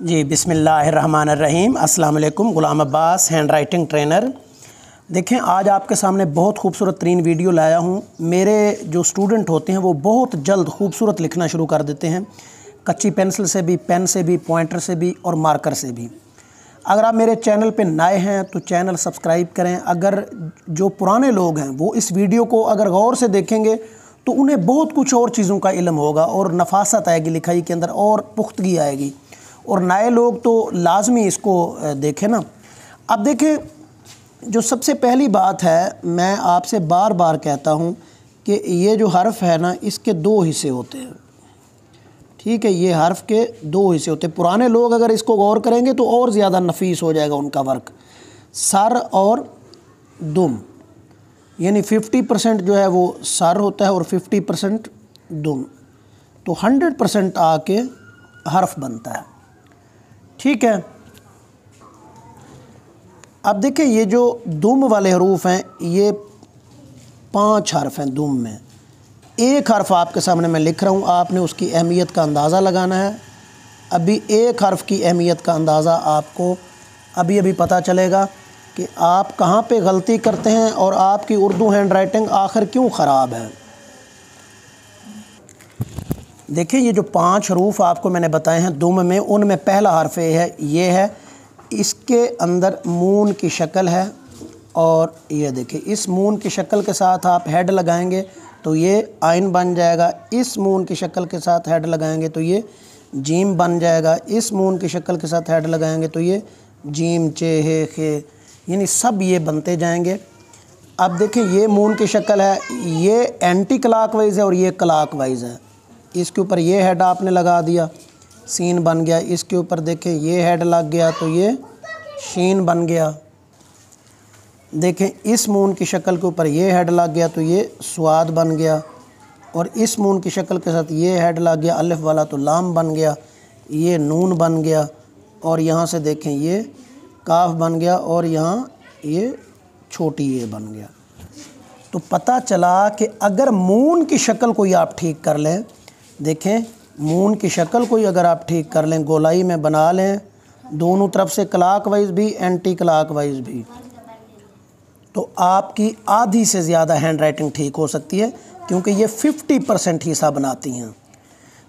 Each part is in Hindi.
जी बिस्मिल्लाहिर्रहमानिर्रहीम। अस्सलाम वालेकुम। ग़ुलाम अब्बास, हैंड राइटिंग ट्रेनर। देखें, आज आपके सामने बहुत खूबसूरत तरीन वीडियो लाया हूँ। मेरे जो स्टूडेंट होते हैं वो बहुत जल्द खूबसूरत लिखना शुरू कर देते हैं, कच्ची पेंसिल से भी, पेन से भी, पॉइंटर से भी और मार्कर से भी। अगर आप मेरे चैनल पे नए हैं तो चैनल सब्सक्राइब करें। अगर जो पुराने लोग हैं वो इस वीडियो को अगर गौर से देखेंगे तो उन्हें बहुत कुछ और चीज़ों का इल्म होगा और नफासत आएगी लिखाई के अंदर और पुख्तगी आएगी। और नए लोग तो लाजमी इसको देखें ना। अब देखें, जो सबसे पहली बात है, मैं आपसे बार बार कहता हूँ कि ये जो हर्फ है ना, इसके दो हिस्से होते हैं। ठीक है, ये हर्फ के दो हिस्से होते हैं। पुराने लोग अगर इसको गौर करेंगे तो और ज़्यादा नफीस हो जाएगा उनका वर्क। सर और दुम, यानी 50% जो है वो सर होता है और 50% दुम, तो 100% आके हर्फ बनता है। ठीक है, अब देखिए, ये जो दुम वाले हरूफ हैं, ये 5 हर्फ हैं दुम में। एक हर्फ आपके सामने मैं लिख रहा हूँ, आपने उसकी अहमियत का अंदाज़ा लगाना है। अभी एक हर्फ की अहमियत का अंदाज़ा आपको अभी अभी पता चलेगा कि आप कहाँ पे गलती करते हैं और आपकी उर्दू हैंड राइटिंग आखिर क्यों ख़राब है। देखिए, ये जो 5 हरूफ आपको मैंने बताए हैं दुम में, उनमें पहला हर्फ ये है। इसके अंदर मून की शक्ल है और ये देखिए, इस मून की शक्ल के साथ आप हेड लगाएंगे तो ये आइन बन जाएगा। इस मून की शक्ल के साथ हेड लगाएंगे तो ये जीम बन जाएगा। इस मून की शक्ल के साथ हेड लगाएंगे तो ये जीम, चे, हे, खे, यानी सब ये बनते जाएंगे। अब देखिए, ये मून की शक्ल है, ये एंटी क्लॉकवाइज है और ये क्लॉकवाइज है। इसके ऊपर ये हेड आपने लगा दिया, सीन बन गया। इसके ऊपर देखें, ये हेड लग गया तो ये शीन बन गया। देखें, इस मून की शक्ल के ऊपर ये हेड लग गया तो ये स्वाद बन गया। और इस मून की शक्ल के साथ ये हेड लग गया अलिफ वाला तो लाम बन गया, ये नून बन गया। और यहाँ से देखें, ये काफ बन गया और यहाँ ये छोटी ये बन गया। तो पता चला कि अगर मून की शक्ल कोई आप ठीक कर लें, देखें, मून की शक्ल कोई अगर आप ठीक कर लें, गोलाई में बना लें, दोनों तरफ से क्लॉकवाइज भी, एंटी क्लॉकवाइज भी, तो आपकी आधी से ज़्यादा हैंड राइटिंग ठीक हो सकती है, क्योंकि ये 50% हिस्सा बनाती हैं।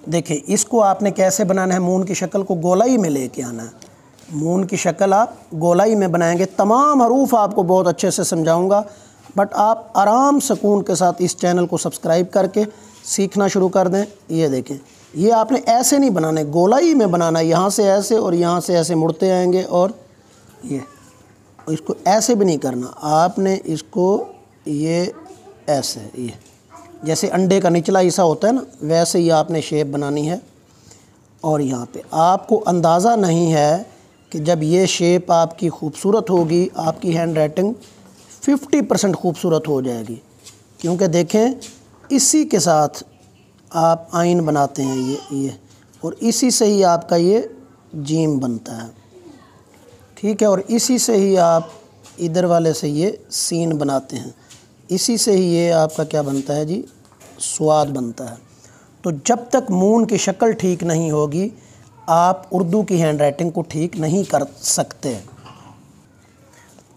देखिए, इसको आपने कैसे बनाना है, मून की शक्ल को गोलाई में लेके आना है। मून की शक्ल आप गोलाई में बनाएंगे। तमाम हरूफ आपको बहुत अच्छे से समझाऊंगा, बट आप आराम सुकून के साथ इस चैनल को सब्सक्राइब करके सीखना शुरू कर दें। ये देखें, ये आपने ऐसे नहीं बनाने, गोलाई में बनाना है। यहाँ से ऐसे और यहाँ से ऐसे मुड़ते आएंगे और ये, इसको ऐसे भी नहीं करना आपने, इसको ये ऐसे, ये जैसे अंडे का निचला हिस्सा होता है ना, वैसे ही आपने शेप बनानी है। और यहाँ पे आपको अंदाज़ा नहीं है कि जब ये शेप आपकी खूबसूरत होगी, आपकी हैंड राइटिंग 50% खूबसूरत हो जाएगी। क्योंकि देखें, इसी के साथ आप आइन बनाते हैं, ये और इसी से ही आपका ये जीम बनता है। ठीक है, और इसी से ही आप इधर वाले से ये सीन बनाते हैं, इसी से ही ये आपका क्या बनता है जी, स्वाद बनता है। तो जब तक मून की शक्ल ठीक नहीं होगी, आप उर्दू की हैंड राइटिंग को ठीक नहीं कर सकते।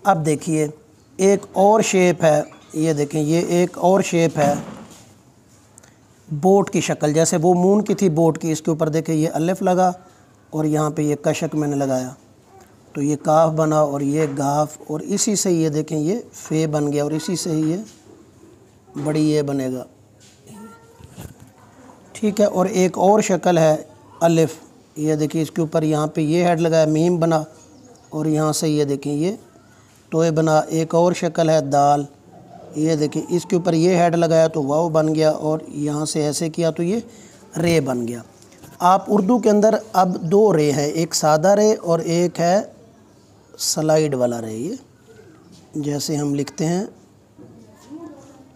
अब देखिए, एक और शेप है, ये देखें, ये एक और शेप है बोट की शक्ल, जैसे वो मून की थी बोट की। इसके ऊपर देखें, ये अलिफ लगा और यहाँ पे ये कशक मैंने लगाया तो ये काफ बना और ये गाफ, और इसी से ये देखें, ये फे बन गया और इसी से ही ये बड़ी ये बनेगा। ठीक है, और एक और शक्ल है अलिफ, ये देखिए, इसके ऊपर यहाँ पे ये हेड लगाया, मीम बना और यहाँ से ये देखें, ये तोए बना। एक और शक्ल है दाल, ये देखिए, इसके ऊपर ये हेड लगाया तो वाव बन गया और यहाँ से ऐसे किया तो ये रे बन गया। आप उर्दू के अंदर अब 2 रे हैं, एक सादा रे और एक है स्लाइड वाला रे। ये जैसे हम लिखते हैं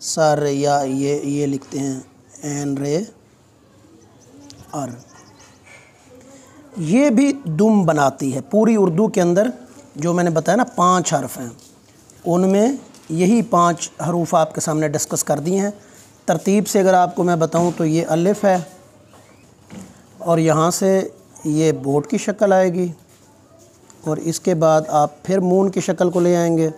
सर, या ये लिखते हैं एन रे अर, ये भी दुम बनाती है। पूरी उर्दू के अंदर जो मैंने बताया ना 5 हर्फ हैं, उनमें यही 5 हरूफ आपके सामने डिस्कस कर दिए हैं। तरतीब से अगर आपको मैं बताऊं तो ये अलिफ है और यहाँ से ये बोट की शक्ल आएगी और इसके बाद आप फिर मून की शक्ल को ले आएंगे।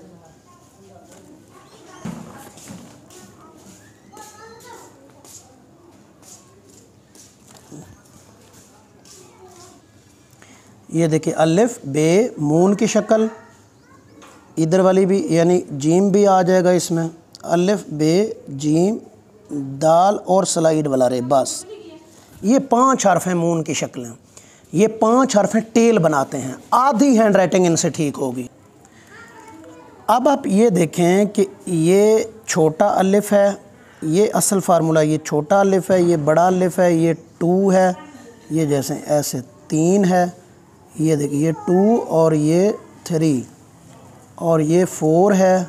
ये देखिए अलिफ बे मून की शक्ल, इधर वाली भी यानी जीम भी आ जाएगा इसमें, अलिफ बे जीम दाल और स्लाइड वाला रे, बस ये 5 हर्फ हैं मून की शक्लें। ये 5 हर्फ हैं टेल बनाते हैं, आधी हैंड राइटिंग इनसे ठीक होगी। अब आप ये देखें कि ये छोटा अलिफ है, ये असल फार्मूला, ये छोटा अलिफ है, ये बड़ा अलिफ है, ये 2 है, ये जैसे ऐसे 3 है, ये देखिए ये 2 और ये 3 और ये 4 है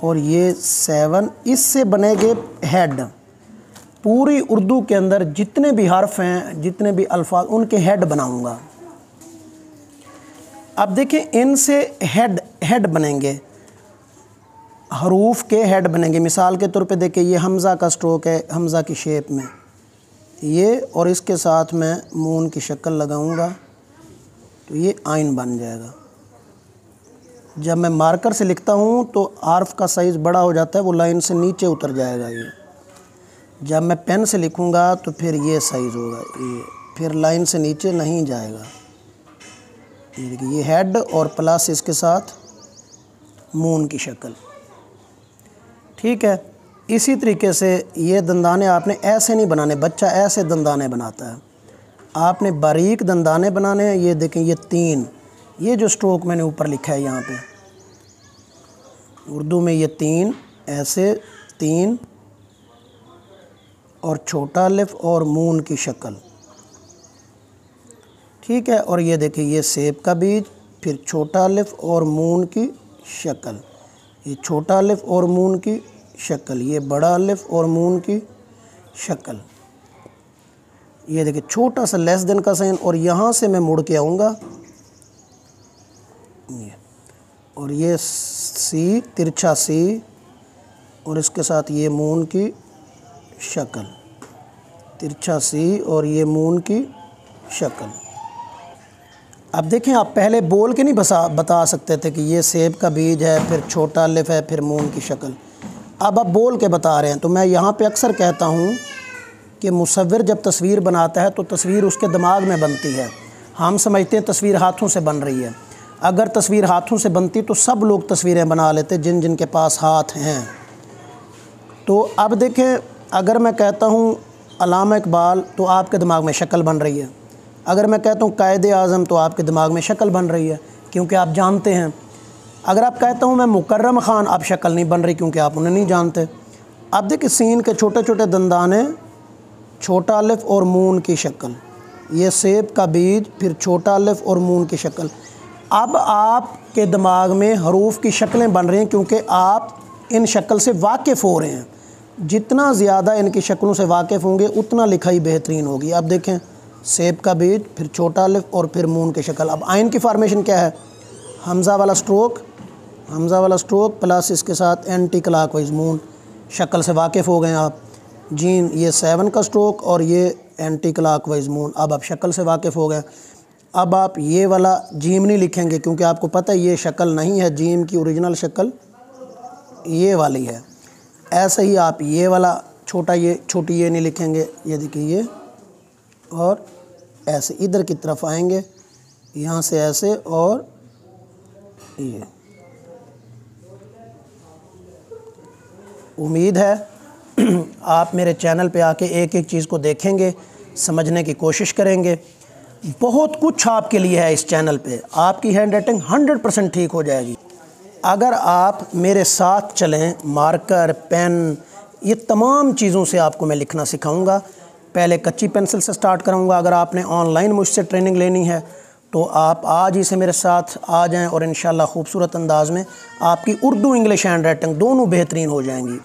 और ये 7, इससे बनेंगे हेड। पूरी उर्दू के अंदर जितने भी हर्फ हैं, जितने भी अल्फाज, उनके हेड बनाऊंगा। अब देखिए इनसे हेड बनेंगे, हरूफ के हेड बनेंगे। मिसाल के तौर पे देखिए ये हमज़ा का स्ट्रोक है, हमज़ा की शेप में ये, और इसके साथ मैं मून की शक्ल लगाऊंगा तो ये आइन बन जाएगा। जब मैं मार्कर से लिखता हूँ तो हर्फ का साइज़ बड़ा हो जाता है, वो लाइन से नीचे उतर जाएगा ये। जब मैं पेन से लिखूँगा तो फिर ये साइज़ होगा, ये फिर लाइन से नीचे नहीं जाएगा। ये देखिए ये हेड और प्लस इसके साथ मून की शक्ल, ठीक है। इसी तरीके से ये दंदाने आपने ऐसे नहीं बनाने, बच्चा ऐसे दंदाने बनाता है, आपने बारीक दंदाने बनाने हैं। ये देखें ये 3, ये जो स्ट्रोक मैंने ऊपर लिखा है यहाँ पे उर्दू में, ये 3 ऐसे 3 और छोटा अलिफ और मून की शक्ल, ठीक है। और ये देखिए ये सेब का बीज, फिर छोटा अलिफ और मून की शक्ल, ये छोटा अलिफ और मून की शक्ल, ये बड़ा अलिफ और मून की शक्ल। ये देखिए छोटा सा लेस देन का साइन, और यहाँ से मैं मुड़ के आऊँगा ये, और ये सी, तिरछा सी, और इसके साथ ये मून की शक्ल, तिरछा सी और ये मून की शक्ल। अब देखें आप पहले बोल के नहीं बता सकते थे कि ये सेब का बीज है, फिर छोटा अलिफ है, फिर मून की शक्ल। अब आप बोल के बता रहे हैं। तो मैं यहाँ पे अक्सर कहता हूँ कि मुसव्विर जब तस्वीर बनाता है तो तस्वीर उसके दिमाग में बनती है। हम समझते हैं तस्वीर हाथों से बन रही है। अगर तस्वीर हाथों से बनती तो सब लोग तस्वीरें बना लेते जिन के पास हाथ हैं। तो अब देखें, अगर मैं कहता हूँ अल्लामा इकबाल तो आपके दिमाग में शक्ल बन रही है। अगर मैं कहता हूँ कायदे आज़म तो आपके दिमाग में शक्ल बन रही है, क्योंकि आप जानते हैं। अगर आप कहता हूँ मैं मुकर्रम ख़ान, आप शक्ल नहीं बन रही क्योंकि आप उन्हें नहीं जानते। अब देखिए सीन के छोटे छोटे दंदाने, छोटा अलिफ और मून की शक्ल, ये सेब का बीज, फिर छोटा अलिफ और मून की शक्ल। अब आपके दिमाग में हरूफ की शक्लें बन रही हैं क्योंकि आप इन शक्ल से वाकिफ़ हो रहे हैं। जितना ज़्यादा इनकी शक्लों से वाकिफ़ होंगे उतना लिखाई बेहतरीन होगी। अब देखें सेब का बीज, फिर छोटा अलिफ और फिर मून की शक्ल। अब आइन की फार्मेशन क्या है? हमज़ा वाला स्ट्रोक, हमज़ा वाला स्ट्रोक प्लस इसके साथ एंटी क्लॉकवाइज मून। शक्ल से वाकिफ़ हो गए आप। जीन ये 7 का स्ट्रोक और ये एंटी क्लॉकवाइज मून। अब आप शक्ल से वाकिफ़ हो गए। अब आप ये वाला जीम नहीं लिखेंगे क्योंकि आपको पता है ये शक्ल नहीं है, जीम की ओरिजिनल शक्ल ये वाली है। ऐसे ही आप ये वाला छोटा, ये छोटी ये नहीं लिखेंगे। ये देखिए ये, और ऐसे इधर की तरफ आएंगे, यहाँ से ऐसे, और ये। उम्मीद है आप मेरे चैनल पे आके एक एक चीज़ को देखेंगे, समझने की कोशिश करेंगे। बहुत कुछ आपके लिए है इस चैनल पे। आपकी हैंड राइटिंग 100% ठीक हो जाएगी अगर आप मेरे साथ चलें। मार्कर, पेन, ये तमाम चीज़ों से आपको मैं लिखना सिखाऊंगा। पहले कच्ची पेंसिल से स्टार्ट कराऊंगा। अगर आपने ऑनलाइन मुझसे ट्रेनिंग लेनी है तो आप आज ही से मेरे साथ आ जाएं और इंशाल्लाह खूबसूरत अंदाज़ में आपकी उर्दू इंग्लिश हैंड राइटिंग दोनों बेहतरीन हो जाएंगी।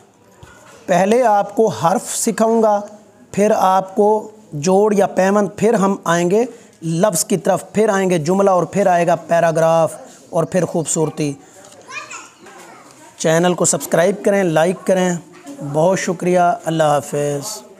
पहले आपको हर्फ सिखाऊंगा, फिर आपको जोड़ या पैमन, फिर हम आएंगे लफ्ज़ की तरफ, फिर आएंगे जुमला, और फिर आएगा पैराग्राफ, और फिर खूबसूरती। चैनल को सब्सक्राइब करें, लाइक करें। बहुत शुक्रिया। अल्लाह हाफ़िज़।